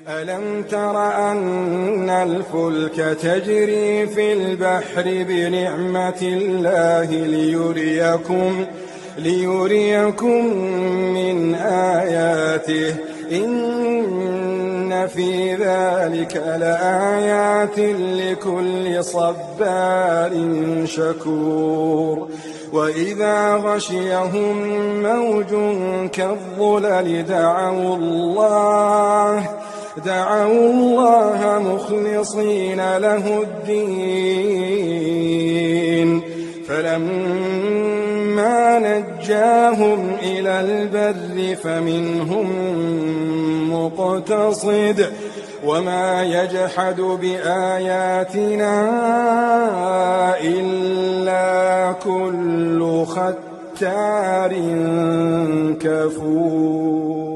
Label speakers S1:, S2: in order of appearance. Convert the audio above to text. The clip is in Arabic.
S1: ألم تر أن الفلك تجري في البحر بنعمة الله ليريكم من آياته إن في ذلك لآيات لكل صبار شكور وإذا غشيهم موج كالظلل دعوا الله مخلصين له الدين فلما نجاهم إلى البر فمنهم مقتصد وما يجحد بآياتنا إلا كل ختار كفور.